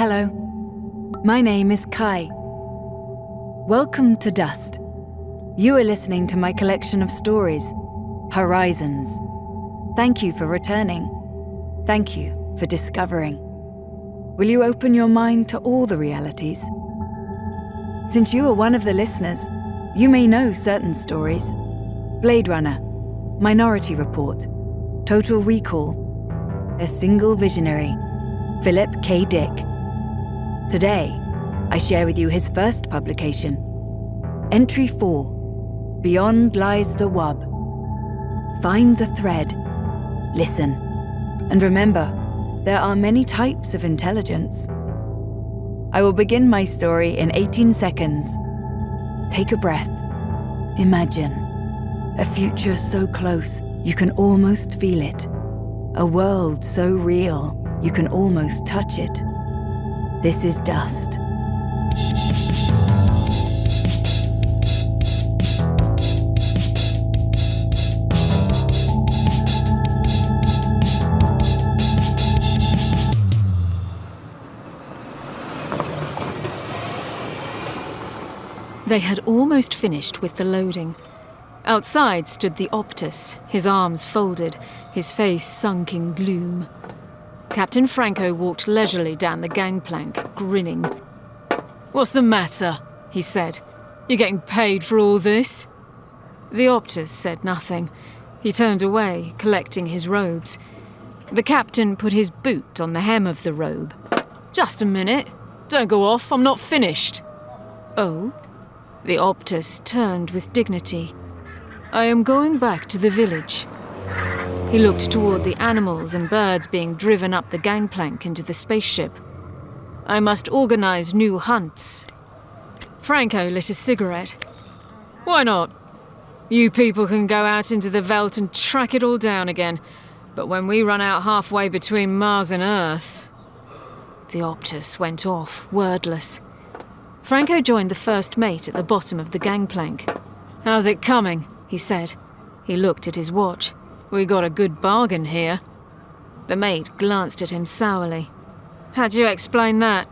Hello, my name is Kai. Welcome to Dust. You are listening to my collection of stories, Horizons. Thank you for returning. Thank you for discovering. Will you open your mind to all the realities? Since you are one of the listeners, you may know certain stories. Blade Runner, Minority Report, Total Recall, A Single Visionary, Philip K. Dick. Today, I share with you his first publication, Entry 4, Beyond Lies the Wub. Find the thread, listen, and remember, there are many types of intelligence. I will begin my story in 18 seconds. Take a breath. Imagine a future so close you can almost feel it. A world so real you can almost touch it. This is Dust. They had almost finished with the loading. Outside stood the Optus, his arms folded, his face sunk in gloom. Captain Franco walked leisurely down the gangplank, grinning. "What's the matter?" he said. "You getting paid for all this?" The Optus said nothing. He turned away, collecting his robes. The captain put his boot on the hem of the robe. "Just a minute. Don't go off, I'm not finished." "Oh?" The Optus turned with dignity. "I am going back to the village." He looked toward the animals and birds being driven up the gangplank into the spaceship. "I must organize new hunts." Franco lit a cigarette. "Why not? You people can go out into the veldt and track it all down again. But when we run out halfway between Mars and Earth..." The Optus went off, wordless. Franco joined the first mate at the bottom of the gangplank. "How's it coming?" he said. He looked at his watch. "We got a good bargain here." The mate glanced at him sourly. "How do you explain that?"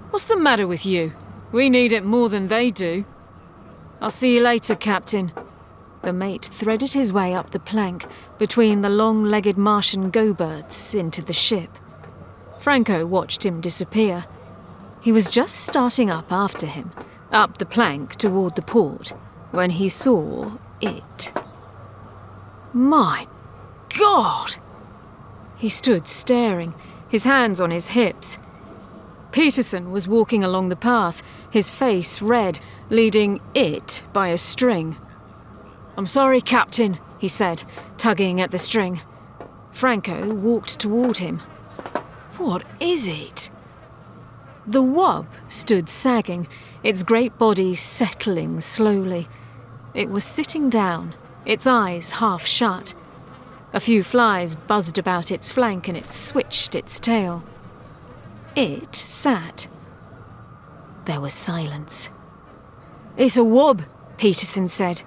"What's the matter with you? We need it more than they do." "I'll see you later, Captain." The mate threaded his way up the plank, between the long-legged Martian go-birds, into the ship. Franco watched him disappear. He was just starting up after him, up the plank toward the port, when he saw it. My God! He stood staring, his hands on his hips. Peterson was walking along the path, his face red, leading it by a string. "I'm sorry, Captain," he said, tugging at the string. Franco walked toward him. "What is it?" The wub stood sagging, its great body settling slowly. It was sitting down, its eyes half shut. A few flies buzzed about its flank and it switched its tail. It sat. There was silence. "It's a wub," Peterson said.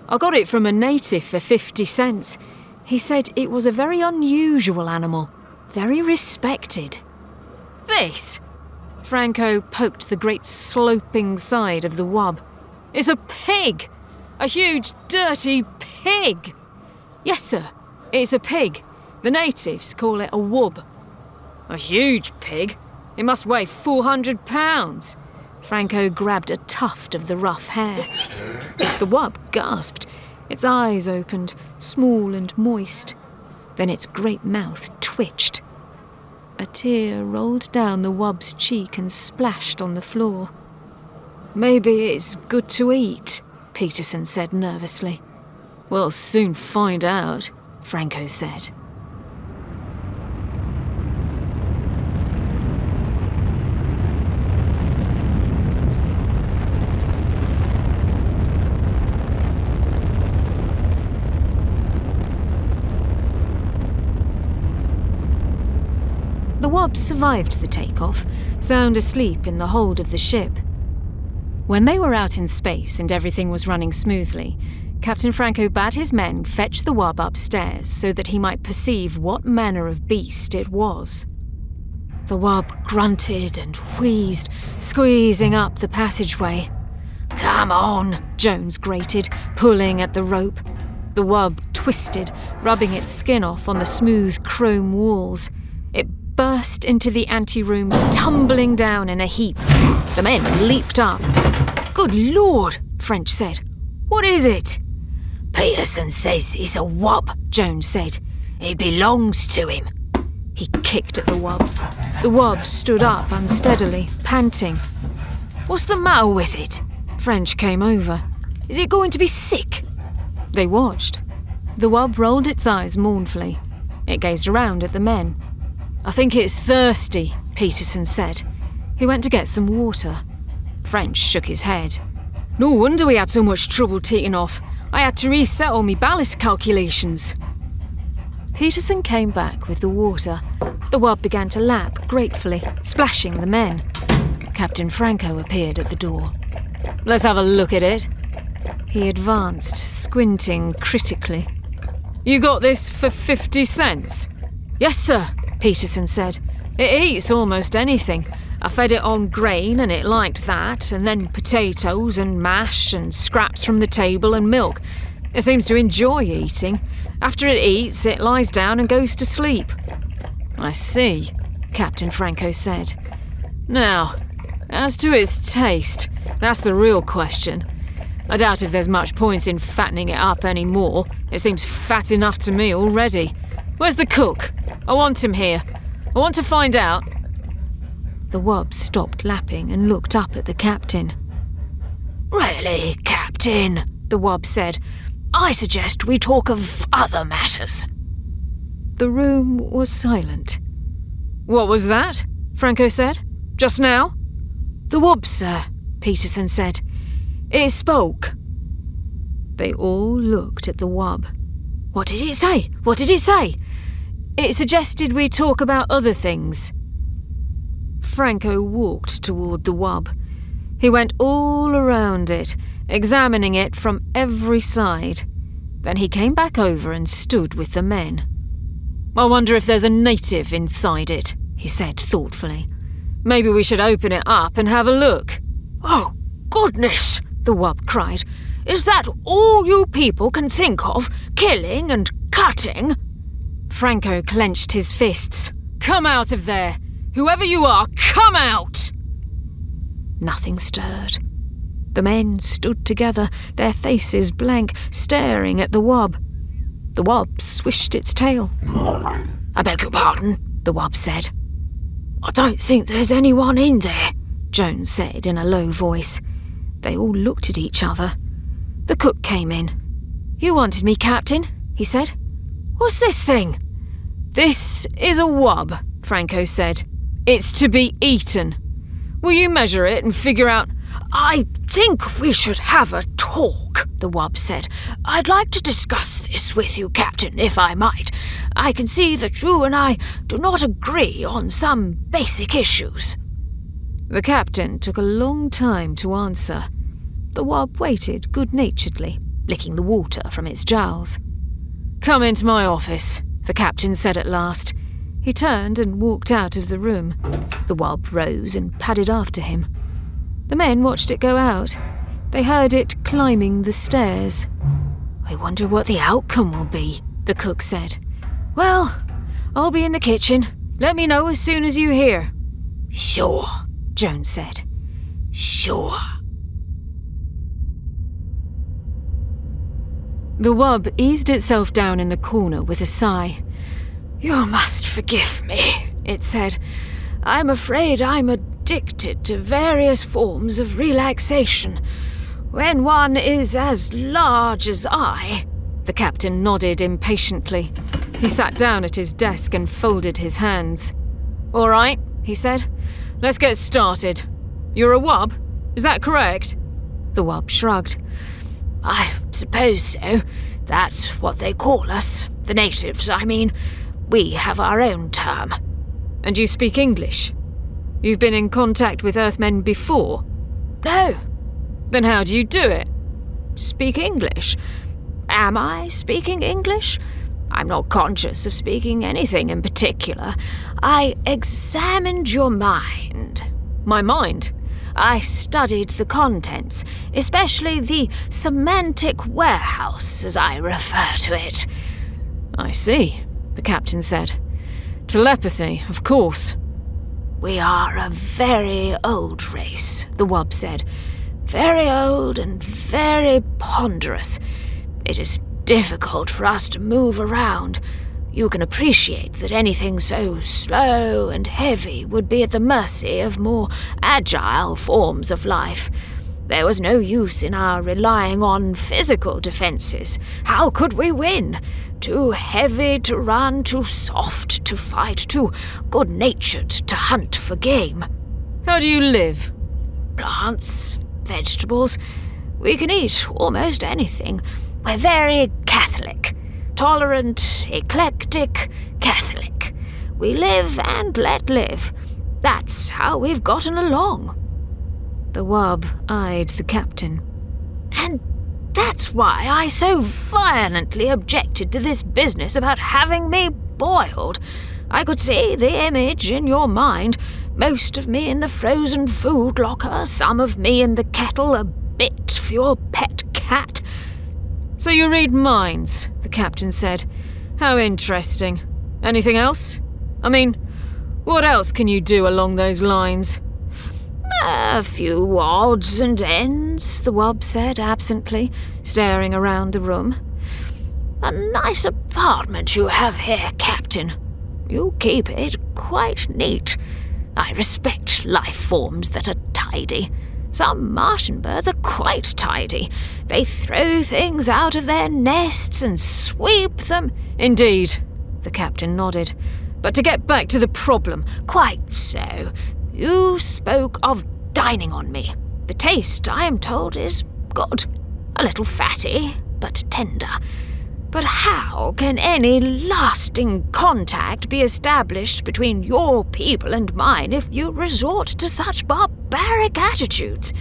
"I got it from a native for 50 cents. He said it was a very unusual animal, very respected." "This?" Franco poked the great sloping side of the wub. "It's a pig! A huge, dirty pig!" "Yes, sir, it's a pig. The natives call it a wub." "A huge pig? It must weigh 400 pounds. Franco grabbed a tuft of the rough hair. The wub gasped. Its eyes opened, small and moist. Then its great mouth twitched. A tear rolled down the wub's cheek and splashed on the floor. "Maybe it's good to eat," Peterson said nervously. "We'll soon find out," Franco said. The wub survived the takeoff, sound asleep in the hold of the ship. When they were out in space and everything was running smoothly, Captain Franco bade his men fetch the wub upstairs so that he might perceive what manner of beast it was. The wub grunted and wheezed, squeezing up the passageway. "Come on," Jones grated, pulling at the rope. The wub twisted, rubbing its skin off on the smooth chrome walls. It burst into the anteroom, tumbling down in a heap. The men leaped up. "Good Lord," French said. "What is it?" "Peterson says he's a wub," Jones said. "It belongs to him." He kicked at the wub. The wub stood up unsteadily, panting. "What's the matter with it?" French came over. "Is it going to be sick?" They watched. The wub rolled its eyes mournfully. It gazed around at the men. "I think it's thirsty," Peterson said. He went to get some water. French shook his head. "No wonder we had so much trouble taking off. I had to reset all my ballast calculations." Peterson came back with the water. The wub began to lap gratefully, splashing the men. Captain Franco appeared at the door. "Let's have a look at it." He advanced, squinting critically. "You got this for 50 cents? "Yes, sir," Peterson said. "It eats almost anything. I fed it on grain and it liked that, and then potatoes and mash and scraps from the table and milk. It seems to enjoy eating. After it eats, it lies down and goes to sleep." "I see," Captain Franco said. "Now, as to its taste, that's the real question. I doubt if there's much point in fattening it up anymore. It seems fat enough to me already. Where's the cook? I want him here. I want to find out." The wub stopped lapping and looked up at the captain. "Really, Captain," the wub said, "I suggest we talk of other matters." The room was silent. "What was that?" Franco said. "Just now?" "The wub, sir," Peterson said. "It spoke." They all looked at the wub. "What did it say? What did it say?" "It suggested we talk about other things." Franco walked toward the wub. He went all around it, examining it from every side. Then he came back over and stood with the men. "I wonder if there's a native inside it," he said thoughtfully. "Maybe we should open it up and have a look." "Oh, goodness!" the wub cried. "Is that all you people can think of, killing and cutting?" Franco clenched his fists. "Come out of there! Whoever you are, come out!" Nothing stirred. The men stood together, their faces blank, staring at the wub. The wub swished its tail. "I beg your pardon," the wub said. "I don't think there's anyone in there," Jones said in a low voice. They all looked at each other. The cook came in. "You wanted me, Captain," he said. "What's this thing?" "This is a wub," Franco said. "It's to be eaten. Will you measure it and figure out—" "I think we should have a talk," the wub said. "I'd like to discuss this with you, Captain, if I might. I can see that you and I do not agree on some basic issues." The captain took a long time to answer. The wub waited good-naturedly, licking the water from its jowls. "Come into my office," the captain said at last. He turned and walked out of the room. The wub rose and padded after him. The men watched it go out. They heard it climbing the stairs. "I wonder what the outcome will be," the cook said. "Well, I'll be in the kitchen. Let me know as soon as you hear." "Sure," Jones said. "Sure." The wub eased itself down in the corner with a sigh. "You must forgive me," it said. "I'm afraid I'm addicted to various forms of relaxation. When one is as large as I—" The captain nodded impatiently. He sat down at his desk and folded his hands. "All right," he said. "Let's get started. You're a wub? Is that correct?" The wub shrugged. "I suppose so. That's what they call us. The natives, I mean. We have our own term." "And you speak English? You've been in contact with Earthmen before?" "No." "Then how do you do it?" "Speak English? Am I speaking English? I'm not conscious of speaking anything in particular. I examined your mind. My mind? I studied the contents, especially the semantic warehouse, as I refer to it. I see, the captain said. Telepathy, of course. We are a very old race, the wub said. Very old and very ponderous. It is difficult for us to move around. You can appreciate that anything so slow and heavy would be at the mercy of more agile forms of life. There was no use in our relying on physical defenses. How could we win? Too heavy to run, too soft to fight, too good-natured to hunt for game. How do you live? Plants, vegetables. We can eat almost anything. We're very Catholic. Tolerant, eclectic, Catholic. We live and let live. That's how we've gotten along. The wub eyed the captain. And that's why I so violently objected to this business about having me boiled. I could see the image in your mind. Most of me in the frozen food locker, some of me in the kettle, a bit for your pet cat. So you read minds, the captain said. How interesting. Anything else? I mean, what else can you do along those lines? A few odds and ends, the wub said absently, staring around the room. A nice apartment you have here, Captain. You keep it quite neat. I respect life forms that are tidy. Some Martian birds are quite tidy. They throw things out of their nests and sweep them. Indeed, the captain nodded. But to get back to the problem. Quite so. You spoke of dining on me. The taste, I am told, is good. A little fatty, but tender. But how can any lasting contact be established between your people and mine if you resort to such barbaric attitudes?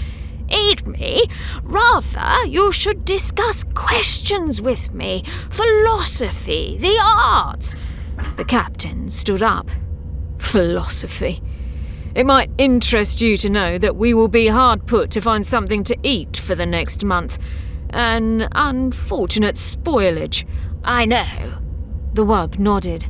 Eat me? Rather, you should discuss questions with me, philosophy, the arts. The captain stood up. Philosophy. It might interest you to know that we will be hard put to find something to eat for the next month. An unfortunate spoilage. I know. The wub nodded.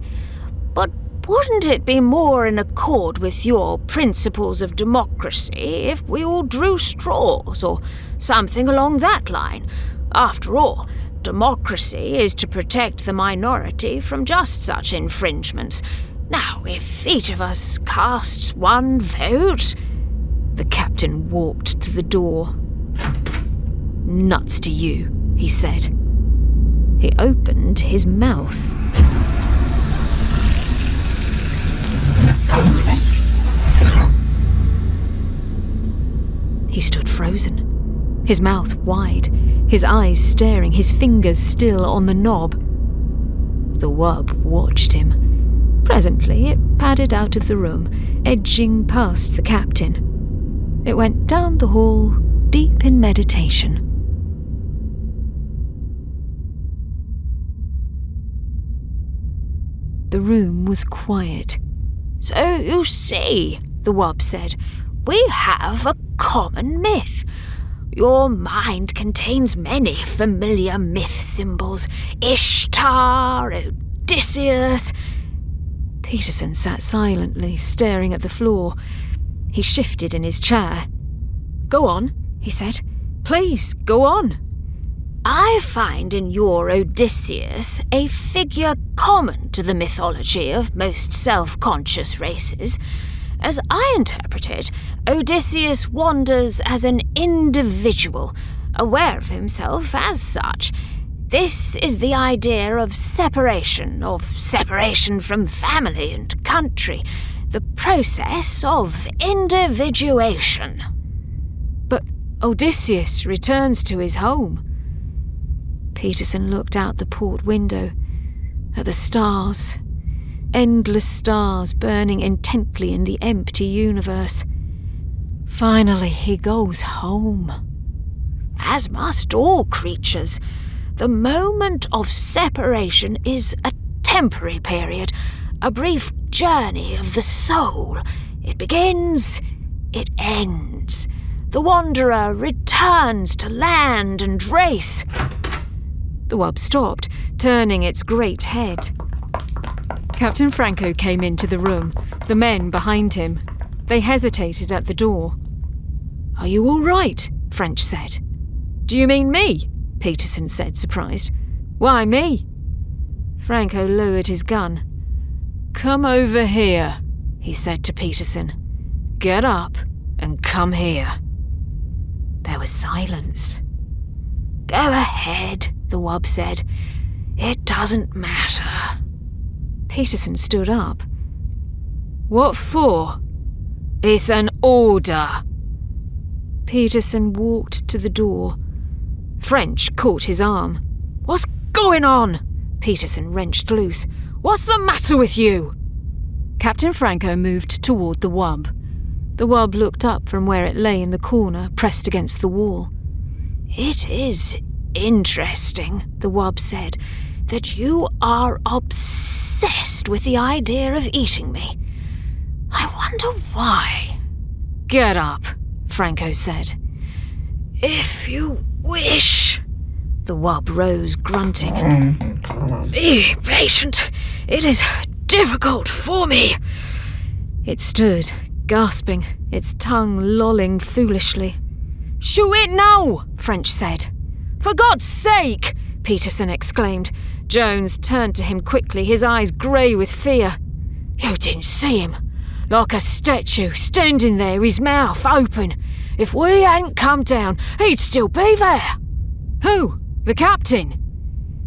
But wouldn't it be more in accord with your principles of democracy if we all drew straws or something along that line? After all, democracy is to protect the minority from just such infringements. Now, if each of us casts one vote... The captain walked to the door. Nuts to you, he said. He opened his mouth. He stood frozen, his mouth wide, his eyes staring, his fingers still on the knob. The wub watched him. Presently it padded out of the room, edging past the captain. It went down the hall, deep in meditation. The room was quiet. So you see, the wub said, we have a common myth. Your mind contains many familiar myth symbols. Ishtar, Odysseus. Peterson sat silently, staring at the floor. He shifted in his chair. Go on, he said. Please, go on. I find in your Odysseus a figure common to the mythology of most self-conscious races. As I interpret it, Odysseus wanders as an individual, aware of himself as such. This is the idea of separation from family and country, the process of individuation. But Odysseus returns to his home. Peterson looked out the port window, at the stars, endless stars burning intently in the empty universe. Finally, he goes home. As must all creatures. The moment of separation is a temporary period, a brief journey of the soul. It begins, it ends. The wanderer returns to land and race. The wub stopped, turning its great head. Captain Franco came into the room, the men behind him. They hesitated at the door. "Are you all right?" French said. "Do you mean me?" Peterson said, surprised. "Why me?" Franco lowered his gun. "Come over here," he said to Peterson. "Get up and come here." There was silence. "Go ahead," the wub said. "It doesn't matter." Peterson stood up. "What for?" "It's an order." Peterson walked to the door. French caught his arm. "What's going on?" Peterson wrenched loose. "What's the matter with you?" Captain Franco moved toward the wub. The wub looked up from where it lay in the corner, pressed against the wall. "It is interesting," the wub said, "that you are obsessed with the idea of eating me. I wonder why." "Get up," Franco said. "If you wish." The wub rose, grunting. "Be patient. It is difficult for me." It stood, gasping, its tongue lolling foolishly. "Shoot it now," French said. "For God's sake!" Peterson exclaimed. Jones turned to him quickly, his eyes grey with fear. "You didn't see him? Like a statue, standing there, his mouth open. If we hadn't come down, he'd still be there." "Who? The captain?"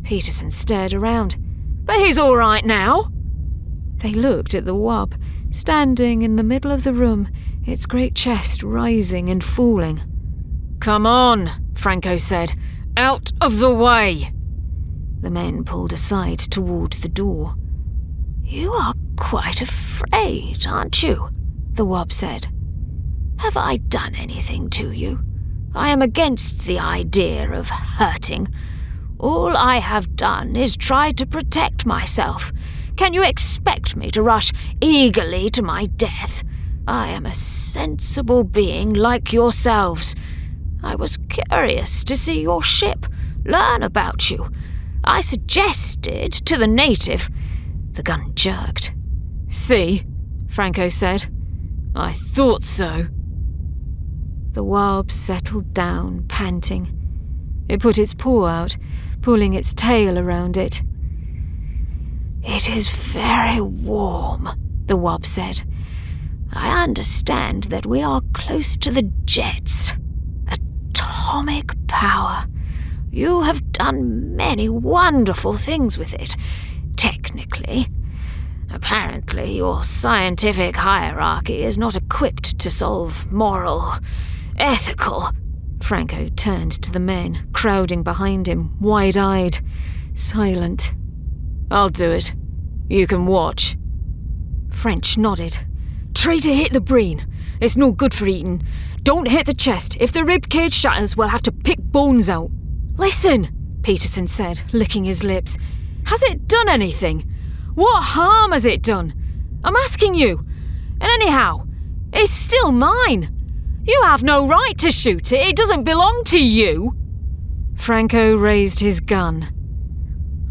Peterson stared around. "But he's all right now." They looked at the wub, standing in the middle of the room, its great chest rising and falling. "Come on," Franco said. "Out of the way." The men pulled aside toward the door. "You are quite afraid, aren't you?" the wub said. "Have I done anything to you? I am against the idea of hurting. All I have done is try to protect myself. Can you expect me to rush eagerly to my death? I am a sensible being like yourselves. I was curious to see your ship, learn about you. I suggested to the native." The gun jerked. "See?" Franco said. "I thought so." The wub settled down, panting. It put its paw out, pulling its tail around it. "It is very warm," the wub said. "I understand that we are close to the jets. Atomic power. You have done many wonderful things with it, technically. Apparently, your scientific hierarchy is not equipped to solve moral, ethical." Franco turned to the men, crowding behind him, wide-eyed, silent. "I'll do it. You can watch." French nodded. "Try to hit the brain. It's no good for eating. Don't hit the chest. If the rib cage shatters, we'll have to pick bones out." "Listen," Peterson said, licking his lips. "Has it done anything? What harm has it done? I'm asking you. And anyhow, it's still mine. You have no right to shoot it. It doesn't belong to you." Franco raised his gun.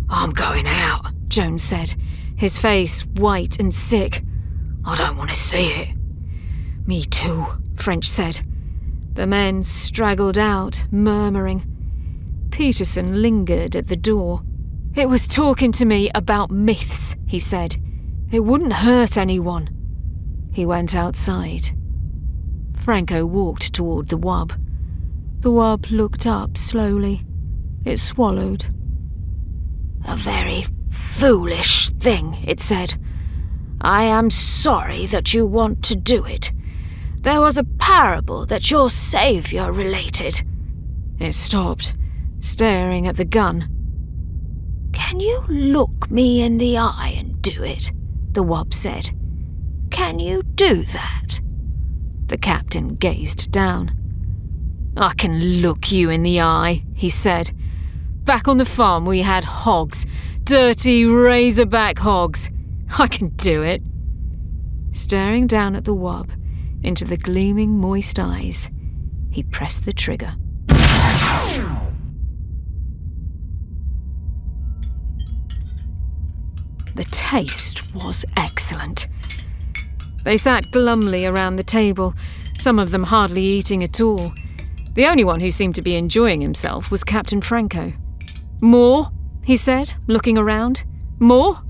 "I'm going out," Jones said, his face white and sick. "I don't want to see it." "Me too," French said. The men straggled out, murmuring. Peterson lingered at the door. "It was talking to me about myths," he said. "It wouldn't hurt anyone." He went outside. Franco walked toward the wub. The wub looked up slowly. It swallowed. "A very foolish thing," it said. "I am sorry that you want to do it. There was a parable that your saviour related." It stopped, staring at the gun. "Can you look me in the eye and do it?" the wub said. "Can you do that?" The captain gazed down. "I can look you in the eye," he said. Back on the farm we had hogs. Dirty razorback hogs. I can do it. Staring down at the wob, into the gleaming moist eyes, he pressed the trigger. The taste was excellent. They sat glumly around the table, some of them hardly eating at all. The only one who seemed to be enjoying himself was Captain Franco. "More?" he said, looking around. "More?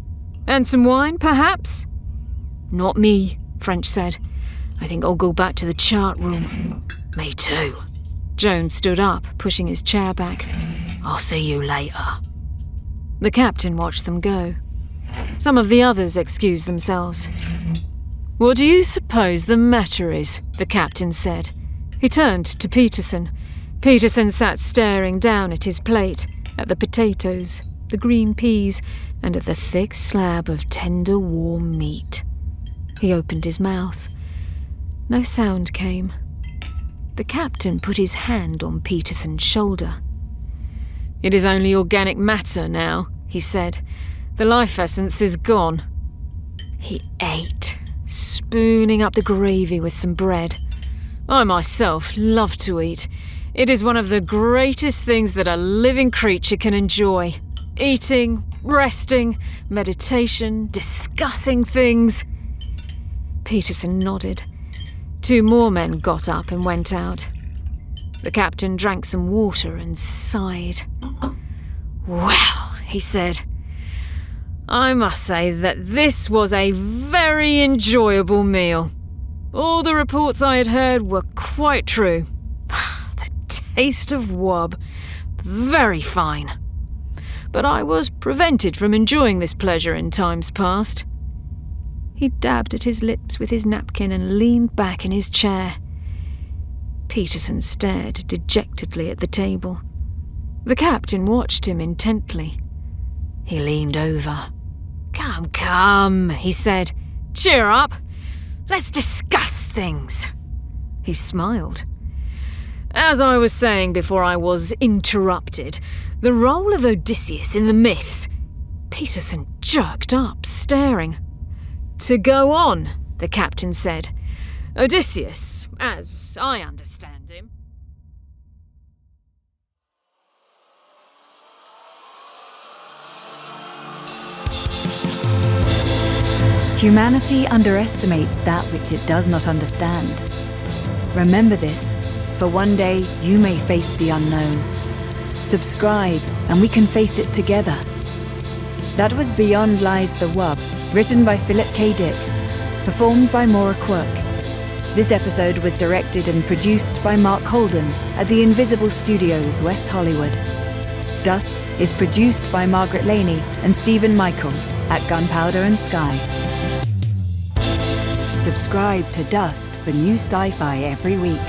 And some wine, perhaps?" "Not me," French said. "I think I'll go back to the chart room." "Me too." Jones stood up, pushing his chair back. "I'll see you later." The captain watched them go. Some of the others excused themselves. "What do you suppose the matter is?" the captain said. He turned to Peterson. Peterson sat staring down at his plate, at the potatoes, the green peas, and at the thick slab of tender, warm meat. He opened his mouth. No sound came. The captain put his hand on Peterson's shoulder. "It is only organic matter now," he said. "The life essence is gone." He ate, spooning up the gravy with some bread. "I myself love to eat. It is one of the greatest things that a living creature can enjoy. Eating, resting, meditation, discussing things." Peterson nodded. 2 more men got up and went out. The captain drank some water and sighed. "Well," he said, "I must say that this was a very enjoyable meal. All the reports I had heard were quite true. The taste of wob, very fine. But I was prevented from enjoying this pleasure in times past." He dabbed at his lips with his napkin and leaned back in his chair. Peterson stared dejectedly at the table. The captain watched him intently. He leaned over. "Come, come," he said. "Cheer up. Let's discuss things." He smiled. "As I was saying before I was interrupted, the role of Odysseus in the myths..." Peterson jerked up, staring. "To go on," the captain said. "Odysseus, as I understand him..." Humanity underestimates that which it does not understand. Remember this, for one day you may face the unknown. Subscribe, and we can face it together. That was Beyond Lies the Wub, written by Philip K. Dick, performed by Maura Quirk. This episode was directed and produced by Mark Holden at the Invisible Studios, West Hollywood. Dust is produced by Margaret Laney and Stephen Michael at Gunpowder and Sky. Subscribe to Dust for new sci-fi every week.